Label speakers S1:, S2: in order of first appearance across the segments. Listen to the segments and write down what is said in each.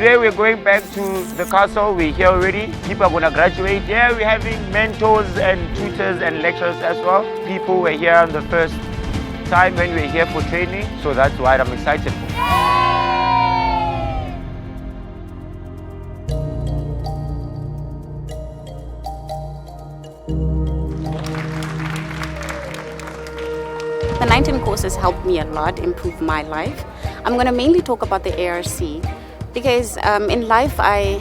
S1: Today we're going back to the castle. We're here already. People are going to graduate. Yeah, we're having mentors and tutors and lecturers as well. People were here on the first time when we were here for training. So that's what I'm excited for.
S2: The 19 courses helped me a lot improve my life. I'm going to mainly talk about the ARC because in life I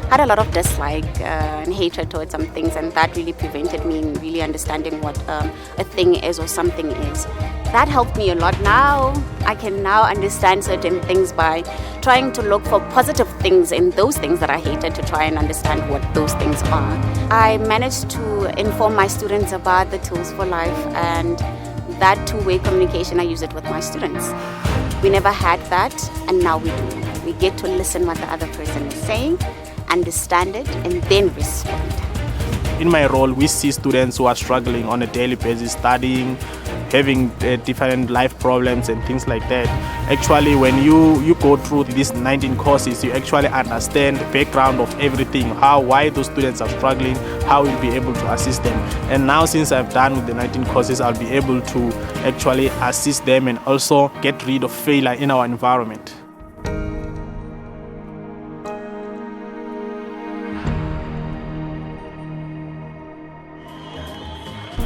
S2: had a lot of dislike and hatred towards some things, and that really prevented me in really understanding what a thing is or something is. That helped me a lot. Now I can now understand certain things by trying to look for positive things in those things that I hated to try and understand what those things are. I managed to inform my students about the tools for life, and that two-way communication, I use it with my students. We never had that, and now we do. We get to listen what the other person is saying, understand it, and then respond.
S3: In my role, we see students who are struggling on a daily basis, studying, having different life problems and things like that. Actually, when you go through these 19 courses, you actually understand the background of everything, why those students are struggling, how you'll be able to assist them. And now, since I've done with the 19 courses, I'll be able to actually assist them and also get rid of failure in our environment.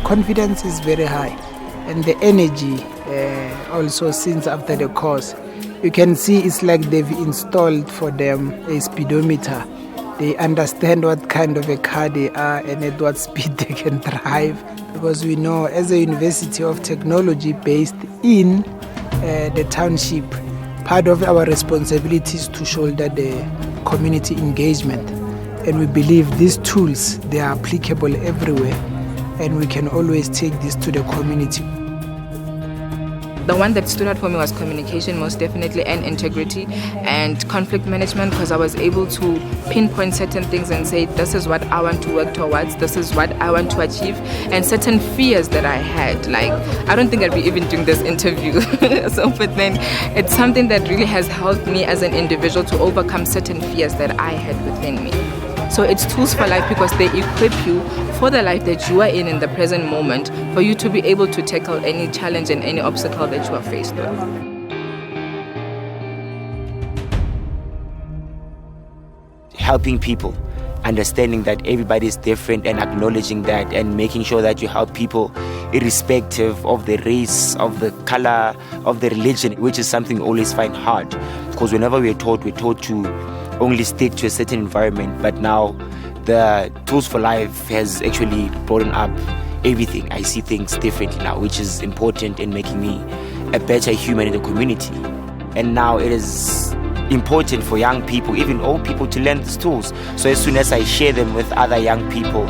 S4: Confidence is very high, and the energy also since after the course, you can see it's like they've installed for them a speedometer. They understand what kind of a car they are and at what speed they can drive, because we know as a university of technology based in the township, part of our responsibility is to shoulder the community engagement, and we believe these tools, they are applicable everywhere, and we can always take this to the community.
S5: The one that stood out for me was communication, most definitely, and integrity and conflict management, because I was able to pinpoint certain things and say, this is what I want to work towards, this is what I want to achieve, and certain fears that I had. Like, I don't think I'd be even doing this interview. But then it's something that really has helped me as an individual to overcome certain fears that I had within me. So it's tools for life because they equip you for the life that you are in the present moment, for you to be able to tackle any challenge and any obstacle that you are faced with.
S6: Helping people, understanding that everybody is different and acknowledging that, and making sure that you help people irrespective of the race, of the color, of the religion, which is something I always find hard. Because whenever we're taught to only stick to a certain environment, but now the Tools for Life has actually broadened up everything. I see things differently now, which is important in making me a better human in the community. And now it is important for young people, even old people, to learn these tools. So as soon as I share them with other young people,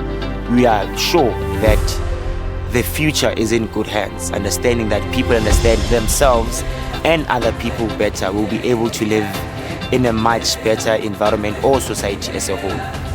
S6: we are sure that the future is in good hands, understanding that people understand themselves and other people better, will be able to live in a much better environment or society as a whole.